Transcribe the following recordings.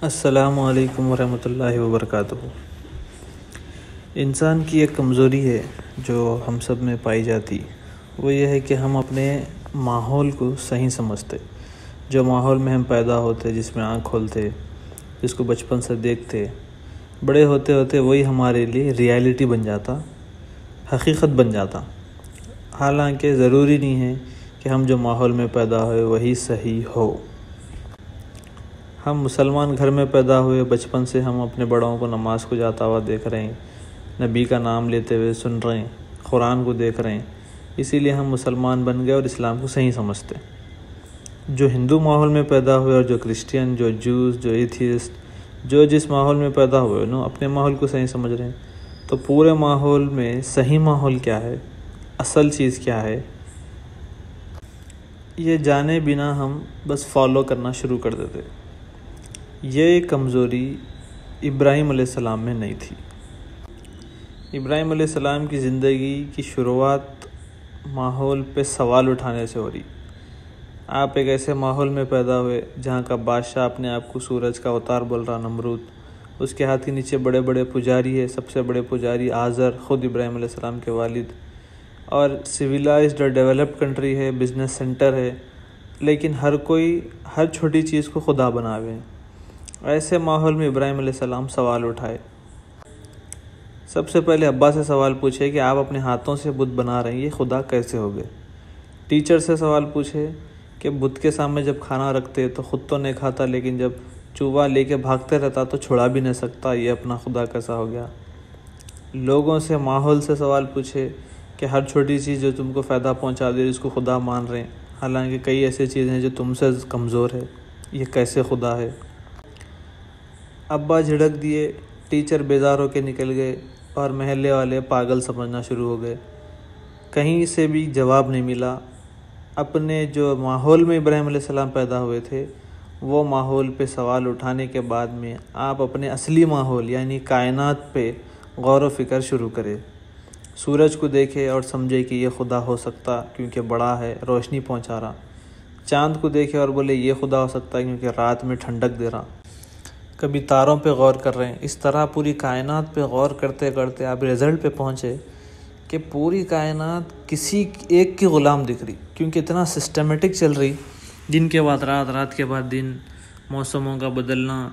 السلام علیکم ورحمۃ اللہ وبرکاتہ۔ انسان کی ایک کمزوری ہے جو ہم سب میں پائی جاتی، وہ یہ ہے کہ ہم اپنے ماحول کو صحیح سمجھتے۔ جو ماحول میں ہم پیدا ہوتے، جس میں آنکھ کھولتے، جس کو بچپن سے دیکھتے، بڑے ہوتے ہوتے وہی ہمارے لیے ریالٹی بن جاتا، حقیقت بن جاتا۔ حالانکہ ضروری نہیں ہے کہ ہم جو ماحول میں پیدا ہوئے وہی صحیح ہو۔ ہم مسلمان گھر میں پیدا ہوئے، بچپن سے ہم اپنے بڑوں کو نماز کو جاتا ہوا دیکھ رہے ہیں، نبی کا نام لیتے ہوئے سن رہے ہیں، قرآن کو دیکھ رہے ہیں، اسی لیے ہم مسلمان بن گئے اور اسلام کو صحیح سمجھتے۔ جو ہندو ماحول میں پیدا ہوئے اور جو کرسچین، جو جوز، جو ایتھیسٹ، جو جس ماحول میں پیدا ہوئے اپنے ماحول کو صحیح سمجھ رہے ہیں، تو پورے ماحول میں صحیح ماحول کیا ہے، اصل چیز کیا ہے، یہ جانے بنا ہم بس فالو کرنا شروع کر دیتے۔ یہ کمزوری ابراہیم علیہ السلام میں نہیں تھی۔ ابراہیم علیہ السلام کی زندگی کی شروعات ماحول پہ سوال اٹھانے سے ہو رہی۔ آپ ایک ایسے ماحول میں پیدا ہوئے جہاں کا بادشاہ اپنے آپ کو سورج کا اوتار بول رہا، نمرود، اس کے ہاتھ کے نیچے بڑے بڑے پجاری ہے، سب سے بڑے پجاری آزر، خود ابراہیم علیہ السلام کے والد، اور سویلائزڈ اور ڈیولپڈ کنٹری ہے، بزنس سینٹر ہے، لیکن ہر کوئی ہر چھوٹی چیز کو خدا بنا ہوئے ہیں۔ ایسے ماحول میں ابراہیم علیہ السلام سوال اٹھائے۔ سب سے پہلے ابا سے سوال پوچھے کہ آپ اپنے ہاتھوں سے بت بنا رہے ہیں، یہ خدا کیسے ہو گئے؟ ٹیچر سے سوال پوچھے کہ بت کے سامنے جب کھانا رکھتے تو خود تو نہیں کھاتا، لیکن جب چوہا لے کے بھاگتے رہتا تو چھڑا بھی نہیں سکتا، یہ اپنا خدا کیسا ہو گیا؟ لوگوں سے، ماحول سے سوال پوچھے کہ ہر چھوٹی چیز جو تم کو فائدہ پہنچا دے اس کو خدا مان رہے ہیں، حالانکہ کئی ایسی چیزیں ہیں جو تم سے کمزور ہے، یہ کیسے خدا ہے؟ ابا جھڑک دیے، ٹیچر بیزار ہو کے نکل گئے اور محلے والے پاگل سمجھنا شروع ہو گئے۔ کہیں سے بھی جواب نہیں ملا۔ اپنے جو ماحول میں ابراہیم علیہ السلام پیدا ہوئے تھے، وہ ماحول پہ سوال اٹھانے کے بعد میں آپ اپنے اصلی ماحول یعنی کائنات پہ غور و فکر شروع کرے۔ سورج کو دیکھے اور سمجھے کہ یہ خدا ہو سکتا کیونکہ بڑا ہے، روشنی پہنچا رہا۔ چاند کو دیکھے اور بولے یہ خدا ہو سکتا ہے کیونکہ رات میں ٹھنڈک دے رہا۔ کبھی تاروں پہ غور کر رہے ہیں۔ اس طرح پوری کائنات پہ غور کرتے کرتے آپ رزلٹ پہ پہنچے کہ پوری کائنات کسی ایک کی غلام دکھ رہی، کیونکہ اتنا سسٹمیٹک چل رہی، دن کے بعد رات، رات کے بعد دن، موسموں کا بدلنا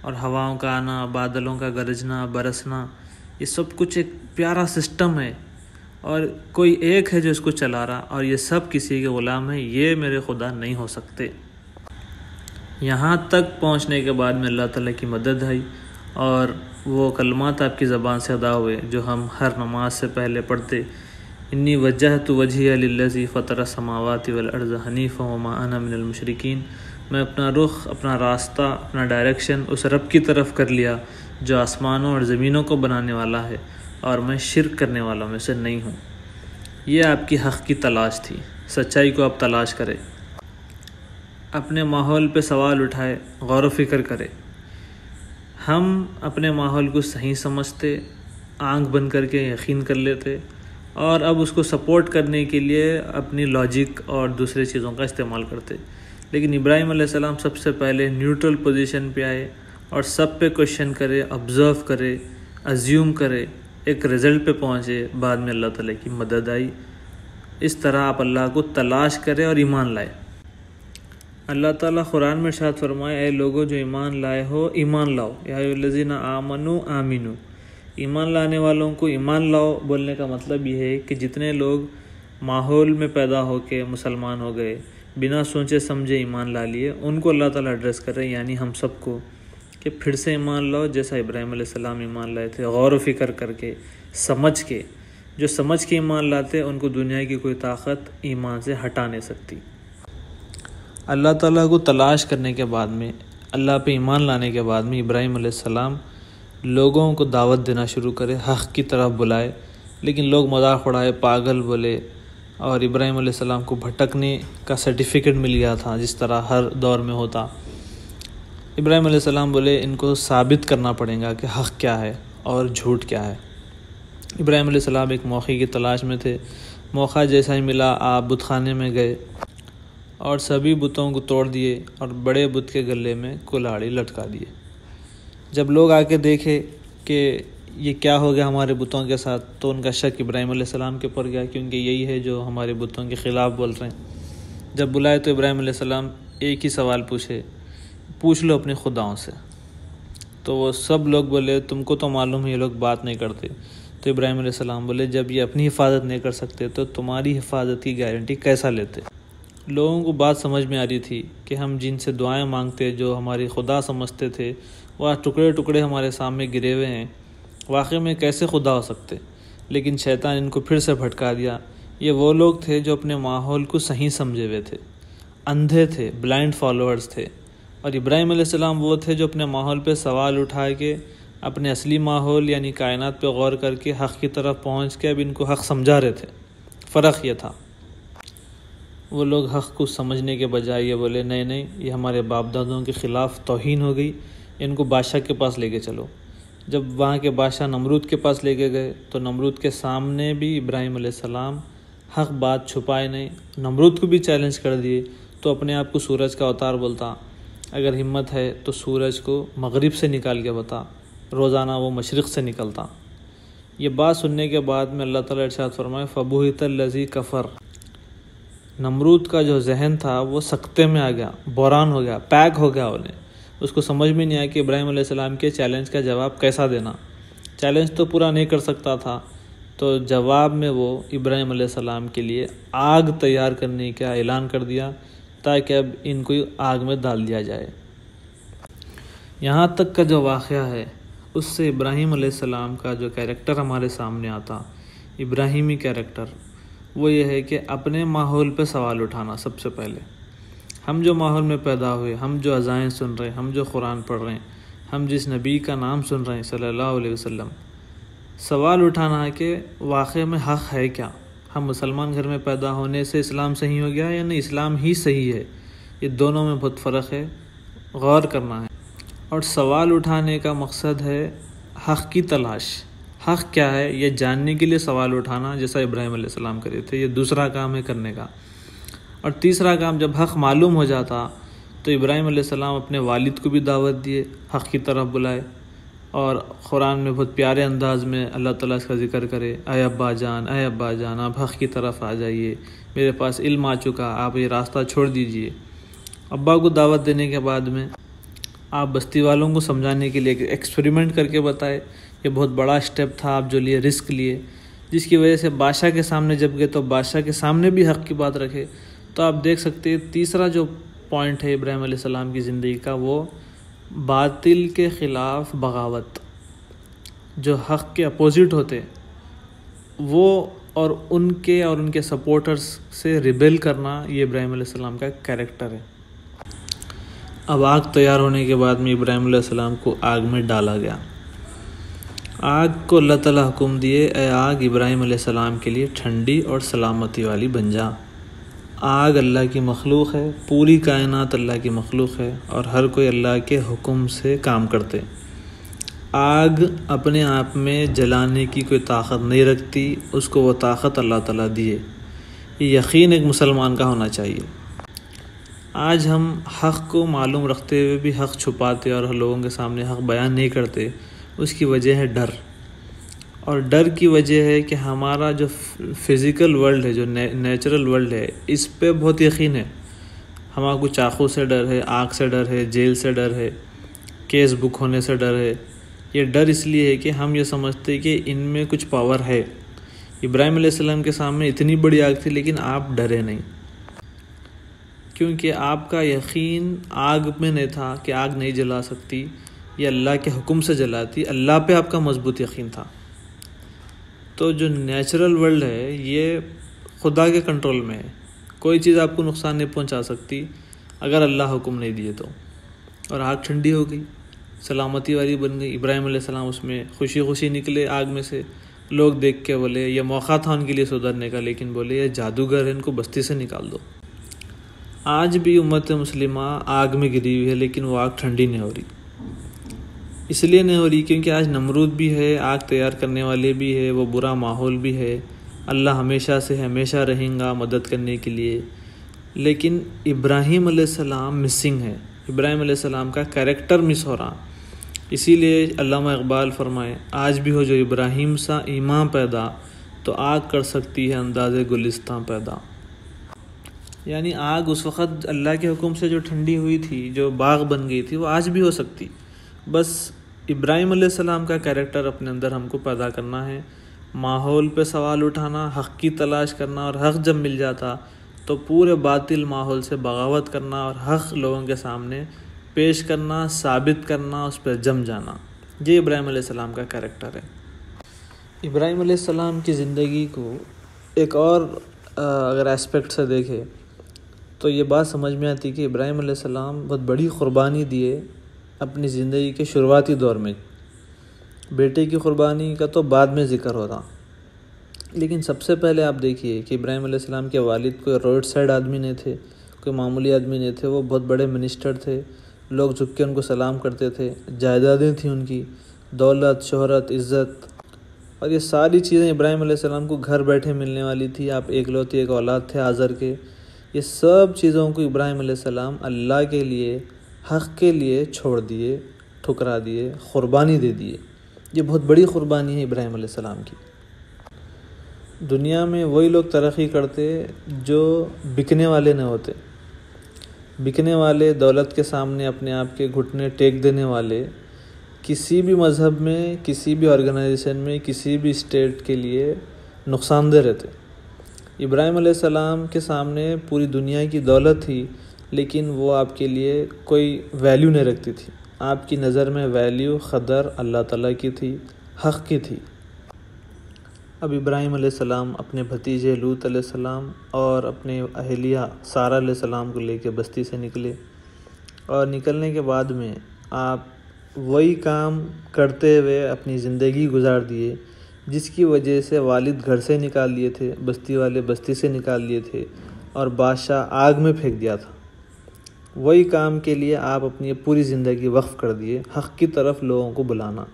اور ہواؤں کا آنا، بادلوں کا گرجنا، برسنا، یہ سب کچھ ایک پیارا سسٹم ہے، اور کوئی ایک ہے جو اس کو چلا رہا، اور یہ سب کسی کے غلام ہیں، یہ میرے خدا نہیں ہو سکتے۔ یہاں تک پہنچنے کے بعد میں اللہ تعالیٰ کی مدد آئی، اور وہ کلمات آپ کی زبان سے ادا ہوئے جو ہم ہر نماز سے پہلے پڑھتے، انی وجہت وجہی للذی فطر السماوات والارض حنیفا وما انا من المشرکین، میں اپنا رخ، اپنا راستہ، اپنا ڈائریکشن اس رب کی طرف کر لیا جو آسمانوں اور زمینوں کو بنانے والا ہے، اور میں شرک کرنے والوں میں سے نہیں ہوں۔ یہ آپ کی حق کی تلاش تھی، سچائی کو آپ تلاش کرے، اپنے ماحول پہ سوال اٹھائے، غور و فکر کرے۔ ہم اپنے ماحول کو صحیح سمجھتے، آنکھ بند کر کے یقین کر لیتے، اور اب اس کو سپورٹ کرنے کے لیے اپنی لاجک اور دوسرے چیزوں کا استعمال کرتے۔ لیکن ابراہیم علیہ السلام سب سے پہلے نیوٹرل پوزیشن پہ آئے اور سب پہ کوشچن کرے، آبزرو کرے، ازیوم کرے، ایک رزلٹ پہ پہنچے، بعد میں اللہ تعالیٰ کی مدد آئی۔ اس طرح آپ اللہ کو تلاش کرے اور ایمان لائے۔ اللہ تعالیٰ قرآن میں ارشاد فرمائے، اے لوگوں جو ایمان لائے ہو، ایمان لاؤ، یا ایھا الذین آمنوا آمنوا، ایمان لانے والوں کو ایمان لاؤ بولنے کا مطلب یہ ہے کہ جتنے لوگ ماحول میں پیدا ہو کے مسلمان ہو گئے، بنا سوچے سمجھے ایمان لا لیے، ان کو اللہ تعالیٰ ایڈریس کر رہے ہیں، یعنی ہم سب کو، کہ پھر سے ایمان لاؤ جیسا ابراہیم علیہ السلام ایمان لائے تھے، غور و فکر کر کے، سمجھ کے۔ جو سمجھ کے ایمان لاتے ان کو دنیا کی کوئی طاقت ایمان سے ہٹا نہیں سکتی۔ اللہ تعالیٰ کو تلاش کرنے کے بعد میں، اللہ پہ ایمان لانے کے بعد میں، ابراہیم علیہ السلام لوگوں کو دعوت دینا شروع کرے، حق کی طرف بلائے، لیکن لوگ مذاق اڑائے، پاگل بولے، اور ابراہیم علیہ السلام کو بھٹکنے کا سرٹیفکیٹ مل گیا تھا، جس طرح ہر دور میں ہوتا۔ ابراہیم علیہ السلام بولے ان کو ثابت کرنا پڑے گا کہ حق کیا ہے اور جھوٹ کیا ہے۔ ابراہیم علیہ السلام ایک موقع کی تلاش میں تھے، موقع جیسا ہی ملا آپ بت خانے میں گئے اور سبھی بتوں کو توڑ دیے اور بڑے بت کے گلے میں کلاڑی لٹکا دیے۔ جب لوگ آ کے دیکھے کہ یہ کیا ہو گیا ہمارے بتوں کے ساتھ، تو ان کا شک ابراہیم علیہ السلام کے پر گیا، کیونکہ یہی ہے جو ہمارے بتوں کے خلاف بول رہے ہیں۔ جب بلائے تو ابراہیم علیہ السلام ایک ہی سوال پوچھ لو اپنے خداؤں سے۔ تو وہ سب لوگ بولے تم کو تو معلوم ہے یہ لوگ بات نہیں کرتے۔ تو ابراہیم علیہ السلام بولے جب یہ اپنی حفاظت نہیں کر سکتے تو تمہاری حفاظت کی گارنٹی کیسا لیتے؟ لوگوں کو بات سمجھ میں آ رہی تھی کہ ہم جن سے دعائیں مانگتے، جو ہماری خدا سمجھتے تھے، وہ ٹکڑے ٹکڑے ہمارے سامنے گرے ہوئے ہیں، واقعی میں کیسے خدا ہو سکتے؟ لیکن شیطان ان کو پھر سے بھٹکا دیا۔ یہ وہ لوگ تھے جو اپنے ماحول کو صحیح سمجھے ہوئے تھے، اندھے تھے، بلائنڈ فالوورز تھے، اور ابراہیم علیہ السلام وہ تھے جو اپنے ماحول پہ سوال اٹھا کے اپنے اصلی ماحول یعنی کائنات پہ غور کر کے حق کی طرف پہنچ کے اب ان کو حق سمجھا رہے تھے۔ فرق یہ تھا، وہ لوگ حق کو سمجھنے کے بجائے یہ بولے نہیں یہ ہمارے باپ دادوں کے خلاف توہین ہو گئی، ان کو بادشاہ کے پاس لے کے چلو۔ جب وہاں کے بادشاہ نمرود کے پاس لے کے گئے تو نمرود کے سامنے بھی ابراہیم علیہ السلام حق بات چھپائے نہیں، نمرود کو بھی چیلنج کر دیے۔ تو اپنے آپ کو سورج کا اوتار بولتا، اگر ہمت ہے تو سورج کو مغرب سے نکال کے بتا، روزانہ وہ مشرق سے نکلتا۔ یہ بات سننے کے بعد میں اللہ تعالیٰ ارشاد فرمائے فَبُہِتَ الَّذِي كَفَرَ، نمرود کا جو ذہن تھا وہ سکتے میں آ گیا، بحران ہو گیا، پیک ہو گیا، انہیں اس کو سمجھ میں نہیں آیا کہ ابراہیم علیہ السلام کے چیلنج کا جواب کیسا دینا۔ چیلنج تو پورا نہیں کر سکتا تھا، تو جواب میں وہ ابراہیم علیہ السلام کے لیے آگ تیار کرنے کا اعلان کر دیا تاکہ اب ان کو آگ میں ڈال دیا جائے۔ یہاں تک کا جو واقعہ ہے اس سے ابراہیم علیہ السلام کا جو کیریکٹر ہمارے سامنے آتا، ابراہیمی کیریکٹر، وہ یہ ہے کہ اپنے ماحول پہ سوال اٹھانا۔ سب سے پہلے ہم جو ماحول میں پیدا ہوئے، ہم جو اذائیں سن رہے ہیں، ہم جو قرآن پڑھ رہے ہیں، ہم جس نبی کا نام سن رہے ہیں صلی اللہ علیہ وسلم، سوال اٹھانا ہے کہ واقعی میں حق ہے کیا؟ ہم مسلمان گھر میں پیدا ہونے سے اسلام صحیح ہو گیا یا نہیں اسلام ہی صحیح ہے؟ یہ دونوں میں بہت فرق ہے، غور کرنا ہے۔ اور سوال اٹھانے کا مقصد ہے حق کی تلاش، حق کیا ہے یہ جاننے کے لیے سوال اٹھانا، جیسا ابراہیم علیہ السلام کرے تھے۔ یہ دوسرا کام ہے کرنے کا۔ اور تیسرا کام، جب حق معلوم ہو جاتا تو ابراہیم علیہ السلام اپنے والد کو بھی دعوت دیے، حق کی طرف بلائے، اور قرآن میں بہت پیارے انداز میں اللہ تعالیٰ اس کا ذکر کرے، اے ابا جان آپ حق کی طرف آ جائیے، میرے پاس علم آ چکا، آپ یہ راستہ چھوڑ دیجئے۔ ابا کو دعوت دینے کے بعد میں آپ بستی والوں کو سمجھانے کے لیے ایک ایکسپریمنٹ کر کے بتائے۔ یہ بہت بڑا اسٹیپ تھا آپ جو لیے، رسک لیے، جس کی وجہ سے بادشاہ کے سامنے جب گئے تو بادشاہ کے سامنے بھی حق کی بات رکھے۔ تو آپ دیکھ سکتے ہیں تیسرا جو پوائنٹ ہے ابراہیم علیہ السلام کی زندگی کا، وہ باطل کے خلاف بغاوت، جو حق کے اپوزٹ ہوتے وہ اور ان کے سپورٹرز سے ریبیل کرنا، یہ ابراہیم علیہ السلام کا کیریکٹر ہے۔ اب آگ تیار ہونے کے بعد میں ابراہیم علیہ السلام کو آگ میں ڈالا گیا۔ آگ کو اللہ تعالیٰ حکم دیے، اے آگ ابراہیم علیہ السلام کے لیے ٹھنڈی اور سلامتی والی بن جا۔ آگ اللہ کی مخلوق ہے، پوری کائنات اللہ کی مخلوق ہے، اور ہر کوئی اللہ کے حکم سے کام کرتے۔ آگ اپنے آپ میں جلانے کی کوئی طاقت نہیں رکھتی، اس کو وہ طاقت اللہ تعالیٰ دیے۔ یہ یقین ایک مسلمان کا ہونا چاہیے۔ آج ہم حق کو معلوم رکھتے ہوئے بھی حق چھپاتے اور لوگوں کے سامنے حق بیان نہیں کرتے، اس کی وجہ ہے ڈر۔ اور ڈر کی وجہ ہے کہ ہمارا جو فزیکل ورلڈ ہے، جو نیچرل ورلڈ ہے، اس پہ بہت یقین ہے۔ ہمارا کو چاقو سے ڈر ہے، آگ سے ڈر ہے، جیل سے ڈر ہے، کیس بک ہونے سے ڈر ہے۔ یہ ڈر اس لیے ہے کہ ہم یہ سمجھتے ہیں کہ ان میں کچھ پاور ہے۔ ابراہیم علیہ السلام کے سامنے اتنی بڑی آگ تھی لیکن آپ ڈرے نہیں، کیونکہ آپ کا یقین آگ میں نہیں تھا کہ آگ نہیں جلا سکتی، یہ اللہ کے حکم سے جلاتی، اللہ پہ آپ کا مضبوط یقین تھا۔ تو جو نیچرل ورلڈ ہے یہ خدا کے کنٹرول میں ہے، کوئی چیز آپ کو نقصان نہیں پہنچا سکتی اگر اللہ حکم نہیں دیے تو۔ اور آگ ٹھنڈی ہو گئی، سلامتی والی بن گئی۔ ابراہیم علیہ السلام اس میں خوشی خوشی نکلے آگ میں سے۔ لوگ دیکھ کے بولے، یہ موقع تھا ان کے لیے سدھرنے کا، لیکن بولے یہ جادوگر ہے، ان کو بستی سے نکال دو۔ آج بھی امت مسلمہ آگ میں گری ہوئی ہے، لیکن وہ آگ ٹھنڈی نہیں ہو رہی۔ اس لیے نہیں ہو رہی کیونکہ آج نمرود بھی ہے، آگ تیار کرنے والے بھی ہے، وہ برا ماحول بھی ہے۔ اللہ ہمیشہ سے ہمیشہ رہیں گا مدد کرنے کے لیے، لیکن ابراہیم علیہ السلام مسنگ ہے، ابراہیم علیہ السلام کا کیریکٹر مس ہو رہا۔ اسی لیے علامہ اقبال فرمائے آج بھی ہو جو ابراہیم سا ایمان پیدا، تو آگ کر سکتی ہے انداز گلستان پیدا۔ یعنی آگ اس وقت اللہ کے حکم سے جو ٹھنڈی ہوئی تھی، جو باغ بن گئی تھی، وہ آج بھی ہو سکتی۔ بس ابراہیم علیہ السلام کا کیریکٹر اپنے اندر ہم کو پیدا کرنا ہے، ماحول پہ سوال اٹھانا، حق کی تلاش کرنا، اور حق جب مل جاتا تو پورے باطل ماحول سے بغاوت کرنا اور حق لوگوں کے سامنے پیش کرنا، ثابت کرنا، اس پہ جم جانا۔ یہ ابراہیم علیہ السلام کا کیریکٹر ہے۔ ابراہیم علیہ السلام کی زندگی کو ایک اور اگر اسپیکٹ سے دیکھے تو یہ بات سمجھ میں آتی کہ ابراہیم علیہ السلام بہت بڑی قربانی دیے اپنی زندگی کے شروعاتی دور میں۔ بیٹے کی قربانی کا تو بعد میں ذکر ہوتا، لیکن سب سے پہلے آپ دیکھیے کہ ابراہیم علیہ السلام کے والد کوئی روڈ سائڈ آدمی نہیں تھے، کوئی معمولی آدمی نہیں تھے، وہ بہت بڑے منسٹر تھے، لوگ جھک کے ان کو سلام کرتے تھے، جائیدادیں تھیں ان کی، دولت، شہرت، عزت، اور یہ ساری چیزیں ابراہیم علیہ السلام کو گھر بیٹھے ملنے والی تھی۔ آپ ایکلوتی ایک اولاد تھے آزر کے۔ یہ سب چیزوں کو ابراہیم علیہ السلام اللہ کے لیے، حق کے لیے چھوڑ دیے، ٹھکرا دیے، قربانی دے دیے۔ یہ بہت بڑی قربانی ہے ابراہیم علیہ السلام کی۔ دنیا میں وہی لوگ ترقی کرتے جو بکنے والے نہ ہوتے۔ بکنے والے، دولت کے سامنے اپنے آپ کے گھٹنے ٹیک دینے والے، کسی بھی مذہب میں، کسی بھی آرگنائزیشن میں، کسی بھی اسٹیٹ کے لیے نقصان دہ رہتے۔ ابراہیم علیہ السلام کے سامنے پوری دنیا کی دولت تھی، لیکن وہ آپ کے لیے کوئی ویلیو نہیں رکھتی تھی۔ آپ کی نظر میں ویلیو، قدر اللہ تعالیٰ کی تھی، حق کی تھی۔ اب ابراہیم علیہ السلام اپنے بھتیجے لوط علیہ السلام اور اپنے اہلیہ سارہ علیہ السلام کو لے کے بستی سے نکلے، اور نکلنے کے بعد میں آپ وہی کام کرتے ہوئے اپنی زندگی گزار دیے جس کی وجہ سے والد گھر سے نکال دیے تھے، بستی والے بستی سے نکال دیے تھے، اور بادشاہ آگ میں پھینک دیا تھا۔ وہی کام کے لیے آپ اپنی پوری زندگی وقف کر دیے، حق کی طرف لوگوں کو بلانا۔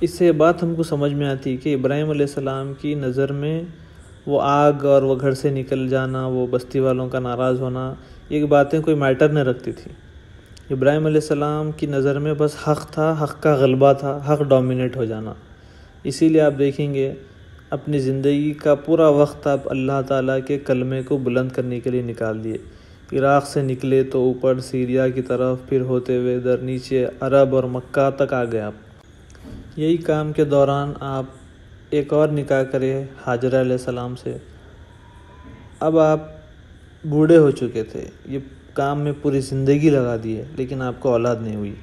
اس سے یہ بات ہم کو سمجھ میں آتی کہ ابراہیم علیہ السلام کی نظر میں وہ آگ اور وہ گھر سے نکل جانا، وہ بستی والوں کا ناراض ہونا، یہ باتیں کوئی میٹر نہیں رکھتی تھی۔ ابراہیم علیہ السلام کی نظر میں بس حق تھا، حق کا غلبہ تھا، حق ڈومینیٹ ہو جانا۔ اسی لیے آپ دیکھیں گے اپنی زندگی کا پورا وقت آپ اللہ تعالیٰ کے کلمے کو بلند کرنے کے لیے نکال دیے۔ عراق سے نکلے تو اوپر سیریا کی طرف، پھر ہوتے ہوئے ادھر نیچے عرب اور مکہ تک آ گئے آپ۔ یہی کام کے دوران آپ ایک اور نکاح کرے ہاجرہ علیہ السلام سے۔ اب آپ بوڑھے ہو چکے تھے، یہ کام میں پوری زندگی لگا دیے، لیکن آپ کو اولاد نہیں ہوئی۔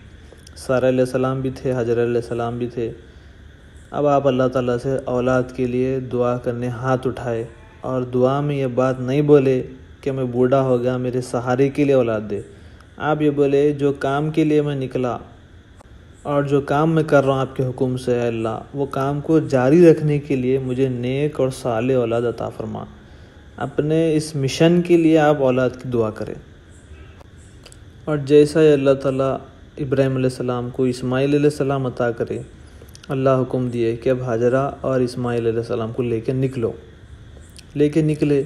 سارہ علیہ السلام بھی تھے، حاجرہ علیہ السلام بھی تھے۔ اب آپ اللہ تعالیٰ سے اولاد کے لیے دعا کرنے ہاتھ اٹھائے، اور دعا میں یہ بات نہیں بولے کہ میں بوڑھا ہو گیا، میرے سہارے کے لیے اولاد دے۔ آپ یہ بولے جو کام کے لیے میں نکلا اور جو کام میں کر رہا ہوں آپ کے حکم سے، اے اللہ، وہ کام کو جاری رکھنے کے لیے مجھے نیک اور صالح اولاد عطا فرما۔ اپنے اس مشن کے لیے آپ اولاد کی دعا کریں۔ اور جیسا ہی اللہ تعالیٰ ابراہیم علیہ السلام کو اسماعیل علیہ السلام عطا کرے، اللہ حکم دیے کہ اب حاجرہ اور اسماعیل علیہ السلام کو لے کے نکلو۔ لے کے نکلے،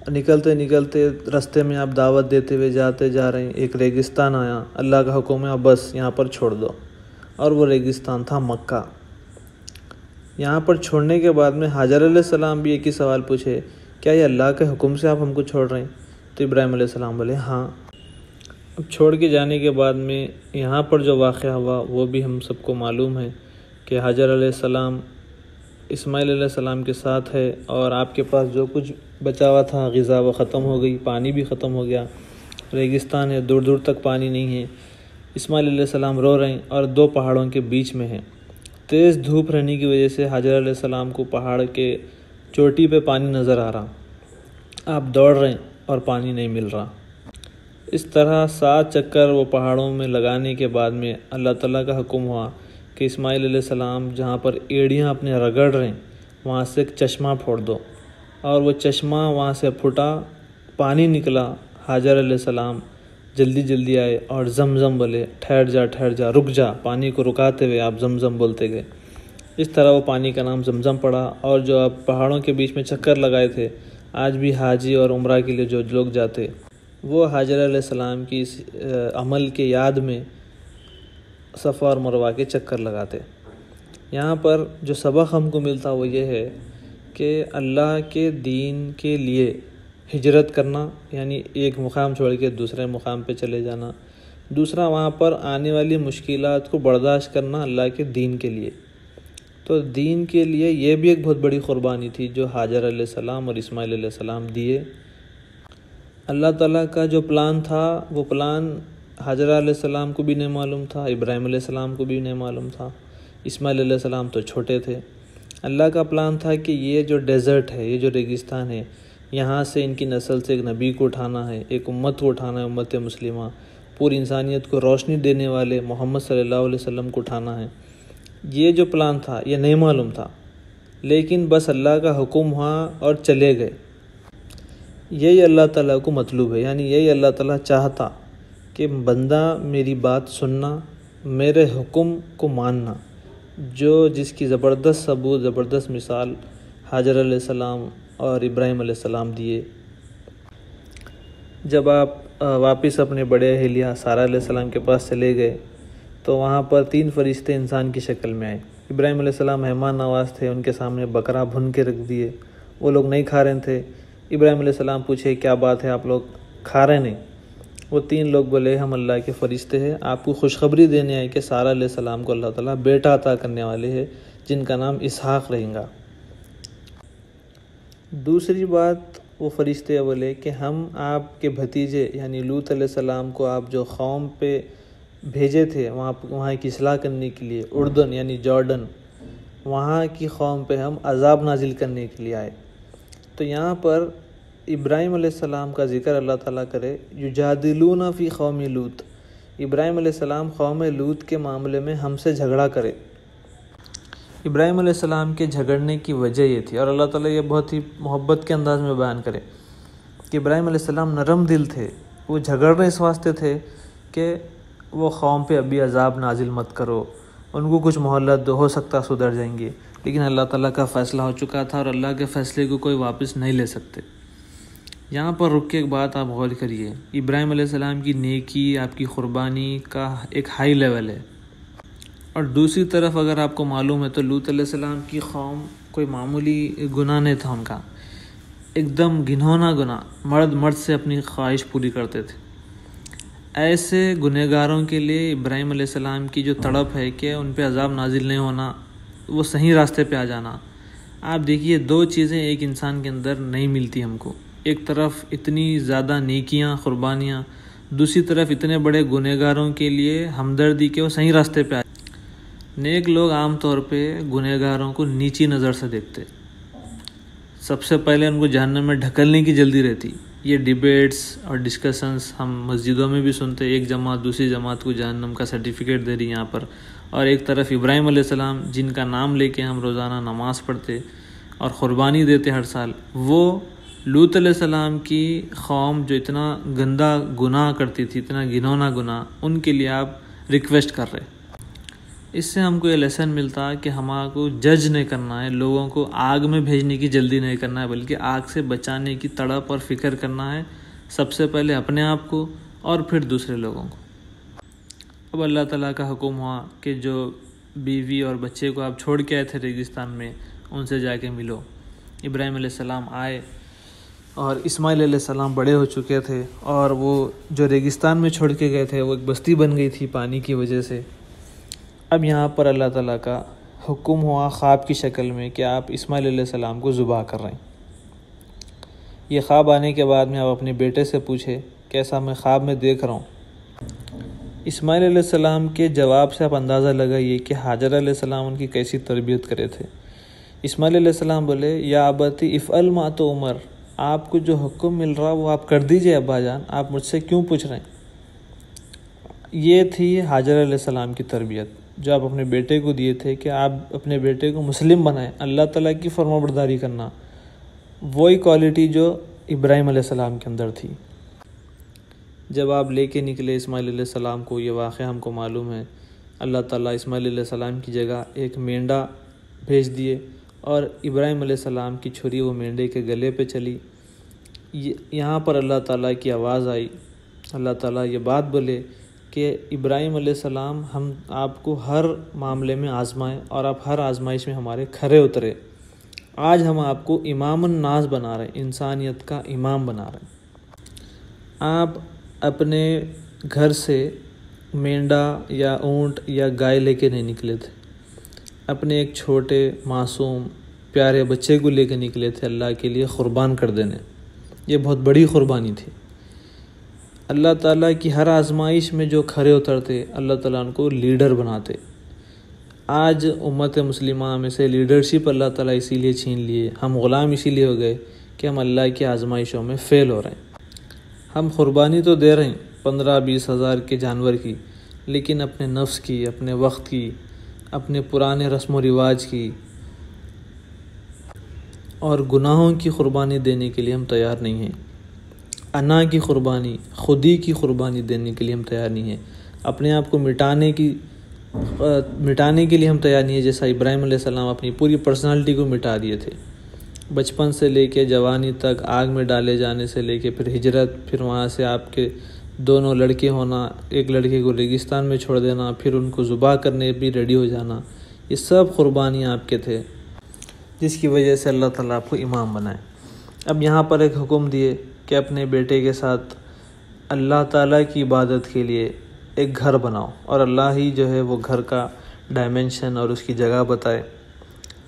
نکلتے نکلتے رستے میں آپ دعوت دیتے ہوئے جاتے جا رہے ہیں، ایک ریگستان آیا، اللہ کا حکم ہے بس یہاں پر چھوڑ دو، اور وہ ریگستان تھا مکہ۔ یہاں پر چھوڑنے کے بعد میں حاجر علیہ السلام بھی ایک ہی سوال پوچھے، کیا یہ اللہ کے حکم سے آپ ہم کو چھوڑ رہے ہیں؟ تو ابراہیم علیہ السلام بولے ہاں۔ اب چھوڑ کے جانے کے بعد میں یہاں پر جو واقعہ ہوا وہ بھی ہم سب کو معلوم ہے کہ حاجر علیہ السلام اسماعیل علیہ السلام کے ساتھ ہے، اور آپ کے پاس جو کچھ بچا ہوا تھا غذا وہ ختم ہو گئی، پانی بھی ختم ہو گیا، ریگستان ہے، دور دور تک پانی نہیں ہے۔ اسماعیل علیہ السلام رو رہے ہیں اور دو پہاڑوں کے بیچ میں ہیں۔ تیز دھوپ رہنے کی وجہ سے حاجر علیہ السلام کو پہاڑ کے چوٹی پہ پانی نظر آ رہا، آپ دوڑ رہے ہیں اور پانی نہیں مل رہا۔ اس طرح 7 چکر وہ پہاڑوں میں لگانے کے بعد میں اللہ تعالیٰ کا حکم ہوا کہ اسماعیل علیہ السلام جہاں پر ایڑیاں اپنے رگڑ رہے ہیں وہاں سے ایک چشمہ پھوڑ دو، اور وہ چشمہ وہاں سے پھوٹا، پانی نکلا۔ حاجر علیہ السلام جلدی جلدی آئے اور زمزم بولے، ٹھہر جا ٹھہر جا، رک جا، پانی کو رکاتے ہوئے آپ زمزم بولتے گئے۔ اس طرح وہ پانی کا نام زمزم پڑا۔ اور جو آپ پہاڑوں کے بیچ میں چکر لگائے تھے، آج بھی حاجی اور عمرہ کے لیے جو لوگ جاتے، وہ حاجر علیہ السلام کی اس عمل کے یاد میں صفا اور مروہ کے چکر لگاتے۔ یہاں پر جو سبق ہم کو ملتا وہ یہ ہے کہ اللہ کے دین کے لیے ہجرت کرنا، یعنی ایک مقام چھوڑ کے دوسرے مقام پہ چلے جانا، دوسرا وہاں پر آنے والی مشکلات کو برداشت کرنا اللہ کے دین کے لیے۔ تو دین کے لیے یہ بھی ایک بہت بڑی قربانی تھی جو حاجر علیہ السلام اور اسماعیل علیہ السلام دیے۔ اللہ تعالیٰ کا جو پلان تھا وہ پلان حاجر علیہ السلام کو بھی نہیں معلوم تھا، ابراہیم علیہ السلام کو بھی نہیں معلوم تھا، اسماعیل علیہ السلام تو چھوٹے تھے۔ اللہ کا پلان تھا کہ یہ جو ڈیزرٹ ہے، یہ جو ریگستان ہے، یہاں سے ان کی نسل سے ایک نبی کو اٹھانا ہے، ایک امت کو اٹھانا ہے، امت مسلمہ، پوری انسانیت کو روشنی دینے والے محمد صلی اللہ علیہ وسلم کو اٹھانا ہے۔ یہ جو پلان تھا یہ نہیں معلوم تھا، لیکن بس اللہ کا حکم ہوا اور چلے گئے۔ یہی اللہ تعالیٰ کو مطلوب ہے، یعنی یہی اللہ تعالیٰ چاہتا کہ بندہ میری بات سننا، میرے حکم کو ماننا، جو جس کی زبردست ثبوت، زبردست مثال حاجر علیہ السلام اور ابراہیم علیہ السلام دیے۔ جب آپ واپس اپنے بڑے اہلیہ سارہ علیہ السلام کے پاس چلے گئے تو وہاں پر 3 فرشتے انسان کی شکل میں آئے۔ ابراہیم علیہ السلام مہمان نواز تھے، ان کے سامنے بکرا بھن کے رکھ دیے، وہ لوگ نہیں کھا رہے تھے۔ ابراہیم علیہ السلام پوچھے کیا بات ہے، آپ لوگ کھا رہے نہیں؟ وہ 3 لوگ بولے ہم اللہ کے فرشتے ہیں، آپ کو خوشخبری دینے آئے کہ سارہ علیہ السلام کو اللہ تعالیٰ بیٹا عطا کرنے والے ہیں جن کا نام اسحاق رہیں گا۔ دوسری بات وہ فرشتے بولے کہ ہم آپ کے بھتیجے یعنی لوط علیہ السلام کو آپ جو قوم پہ بھیجے تھے وہاں کی اصلاح کرنے کے لیے، اردن یعنی جارڈن، وہاں کی قوم پہ ہم عذاب نازل کرنے کے لیے آئے۔ تو یہاں پر ابراہیم علیہ السلام کا ذکر اللہ تعالیٰ کرے، یجادلون فی قوم لوط، ابراہیم علیہ السلام قوم لوط کے معاملے میں ہم سے جھگڑا کرے۔ ابراہیم علیہ السلام کے جھگڑنے کی وجہ یہ تھی، اور اللہ تعالیٰ یہ بہت ہی محبت کے انداز میں بیان کرے کہ ابراہیم علیہ السلام نرم دل تھے، وہ جھگڑ رہے اس واسطے تھے کہ وہ قوم پہ ابھی عذاب نازل مت کرو، ان کو کچھ مہلت دو، ہو سکتا سدھر جائیں گے، لیکن اللہ تعالیٰ کا فیصلہ ہو چکا تھا اور اللہ کے فیصلے کو کوئی واپس نہیں لے سکتے۔ یہاں پر رک کے ایک بات آپ غور کریے، ابراہیم علیہ السلام کی نیکی، آپ کی قربانی کا ایک ہائی لیول ہے، اور دوسری طرف اگر آپ کو معلوم ہے تو لوط علیہ السلام کی قوم کوئی معمولی گناہ نہیں تھا ان کا، ایک دم گھنونا گناہ، مرد سے اپنی خواہش پوری کرتے تھے۔ ایسے گنہگاروں کے لیے ابراہیم علیہ السلام کی جو تڑپ ہے کہ ان پہ عذاب نازل نہیں ہونا، وہ صحیح راستے پہ آ جانا۔ آپ دیکھیے 2 چیزیں ایک انسان کے اندر نہیں ملتی ہم کو، ایک طرف اتنی زیادہ نیکیاں، قربانیاں، دوسری طرف اتنے بڑے گنہگاروں کے لیے ہمدردی کہ وہ صحیح راستے پہ آ۔ نیک لوگ عام طور پہ گنہگاروں کو نیچی نظر سے دیکھتے، سب سے پہلے ان کو جہنم میں ڈھکلنے کی جلدی رہتی۔ یہ ڈیبیٹس اور ڈسکشنز ہم مسجدوں میں بھی سنتے، ایک جماعت دوسری جماعت کو جہنم کا سرٹیفکیٹ دے رہی یہاں پر، اور ایک طرف ابراہیم علیہ السلام جن کا نام لے کے ہم روزانہ نماز پڑھتے اور قربانی دیتے ہر سال، وہ لوط علیہ السلام کی قوم جو اتنا گندا گناہ کرتی تھی، اتنا گھنونا گناہ، ان کے لیے آپ ریکویسٹ کر رہے۔ اس سے ہم کو یہ لیسن ملتا کہ ہمارا کو جج نہیں کرنا ہے، لوگوں کو آگ میں بھیجنے کی جلدی نہیں کرنا ہے، بلکہ آگ سے بچانے کی تڑپ اور فکر کرنا ہے، سب سے پہلے اپنے آپ کو اور پھر دوسرے لوگوں کو۔ اب اللہ تعالیٰ کا حکم ہوا کہ جو بیوی اور بچے کو آپ چھوڑ کے آئے تھے ریگستان میں، ان سے جا کے ملو۔ ابراہیم علیہ السلام آئے اور اسماعیل علیہ السلام بڑے ہو چکے تھے، اور وہ جو ریگستان میں چھوڑ کے گئے تھے وہ ایک بستی بن گئی تھی پانی کی وجہ سے۔ اب یہاں پر اللہ تعالیٰ کا حکم ہوا خواب کی شکل میں کہ آپ اسماعیل علیہ السلام کو ذبح کر رہے ہیں۔ یہ خواب آنے کے بعد میں آپ اپنے بیٹے سے پوچھے کیسا میں خواب میں دیکھ رہا ہوں۔ اسماعیل علیہ السلام کے جواب سے آپ اندازہ لگائیے کہ حاجر علیہ السلام ان کی کیسی تربیت کرے تھے۔ اسماعیل علیہ السلام بولے یا ابتی افعل ما تؤمر، آپ کو جو حکم مل رہا وہ آپ کر دیجئے ابا جان، آپ مجھ سے کیوں پوچھ رہے ہیں؟ یہ تھی حاجر علیہ السلام کی تربیت جو آپ اپنے بیٹے کو دیے تھے کہ آپ اپنے بیٹے کو مسلم بنائیں، اللہ تعالیٰ کی فرمانبرداری کرنا، وہی کوالٹی جو ابراہیم علیہ السلام کے اندر تھی۔ جب آپ لے کے نکلے اسماعیل علیہ السلام کو، یہ واقعہ ہم کو معلوم ہے، اللہ تعالیٰ اسماعیل علیہ السلام کی جگہ ایک مینڈا بھیج دیے، اور ابراہیم علیہ السلام کی چھری وہ مینڈے کے گلے پہ چلی۔ یہاں پر اللہ تعالیٰ کی آواز آئی، اللہ تعالیٰ یہ بات بولے کہ ابراہیم علیہ السلام ہم آپ کو ہر معاملے میں آزمائیں اور آپ ہر آزمائش میں ہمارے کھرے اترے۔ آج ہم آپ کو امام الناس بنا رہے ہیں، انسانیت کا امام بنا رہے ہیں۔ آپ اپنے گھر سے مینڈا یا اونٹ یا گائے لے کے نہیں نکلے تھے، اپنے ایک چھوٹے معصوم پیارے بچے کو لے کے نکلے تھے اللہ کے لیے قربان کر دینے۔ یہ بہت بڑی قربانی تھی۔ اللہ تعالیٰ کی ہر آزمائش میں جو کھرے اترتے اللہ تعالیٰ ان کو لیڈر بناتے۔ آج امت مسلمہ میں سے لیڈرشپ اللہ تعالیٰ اسی لیے چھین لیے، ہم غلام اسی لیے ہو گئے کہ ہم اللہ کی آزمائشوں میں فیل ہو رہے ہیں۔ ہم قربانی تو دے رہے ہیں 15-20 ہزار کے جانور کی، لیکن اپنے نفس کی، اپنے وقت کی، اپنے پرانے رسم و رواج کی اور گناہوں کی قربانی دینے کے لیے ہم تیار نہیں ہیں۔ انا کی قربانی، خودی کی قربانی دینے کے لیے ہم تیار نہیں ہیں۔ اپنے آپ کو مٹانے کے لیے ہم تیار نہیں ہیں، جیسا ابراہیم علیہ السلام اپنی پوری پرسنالٹی کو مٹا دیے تھے۔ بچپن سے لے کے جوانی تک آگ میں ڈالے جانے سے لے کے پھر ہجرت، پھر وہاں سے آپ کے دونوں لڑکے ہونا، ایک لڑکے کو ریگستان میں چھوڑ دینا، پھر ان کو ذبح کرنے بھی ریڈی ہو جانا، یہ سب قربانیاں آپ کے تھے، جس کی وجہ سے اللہ تعالیٰ آپ کو امام بنائے۔ اب یہاں پر ایک حکم دیے کہ اپنے بیٹے کے ساتھ اللہ تعالیٰ کی عبادت کے لیے ایک گھر بناؤ، اور اللہ ہی جو ہے وہ گھر کا ڈائمنشن اور اس کی جگہ بتائے۔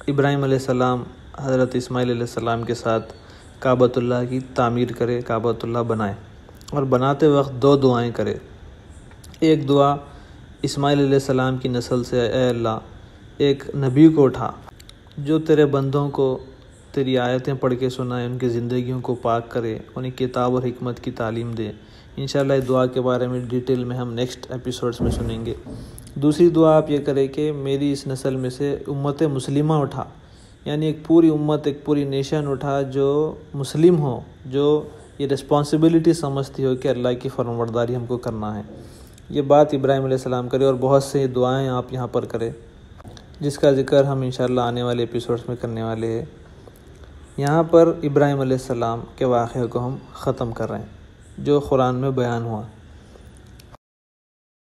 ابراہیم علیہ السلام حضرت اسماعیل علیہ السلام کے ساتھ کعبۃ اللہ کی تعمیر کرے، کعبۃ اللہ بنائے، اور بناتے وقت 2 دعائیں کرے۔ ایک دعا اسماعیل علیہ السلام کی نسل سے، اے اللہ ایک نبی کو اٹھا جو تیرے بندوں کو تیری آیتیں پڑھ کے سنائے، ان کی زندگیوں کو پاک کرے، انہیں کتاب اور حکمت کی تعلیم دے۔ انشاءاللہ اس دعا کے بارے میں ڈیٹیل میں ہم نیکسٹ ایپیسوڈز میں سنیں گے۔ دوسری دعا آپ یہ کرے کہ میری اس نسل میں سے امت مسلمہ اٹھا، یعنی ایک پوری امت، ایک پوری نیشن اٹھا جو مسلم ہو، جو یہ رسپانسبلٹی سمجھتی ہو کہ اللہ کی فرمانبرداری ہم کو کرنا ہے۔ یہ بات ابراہیم علیہ السلام کرے، اور بہت سے دعائیں آپ یہاں پر کرے، جس کا ذکر ہم انشاءاللہ آنے والے ایپیسوڈز میں کرنے والے ہیں۔ یہاں پر ابراہیم علیہ السلام کے واقعے کو ہم ختم کر رہے ہیں جو قرآن میں بیان ہوا۔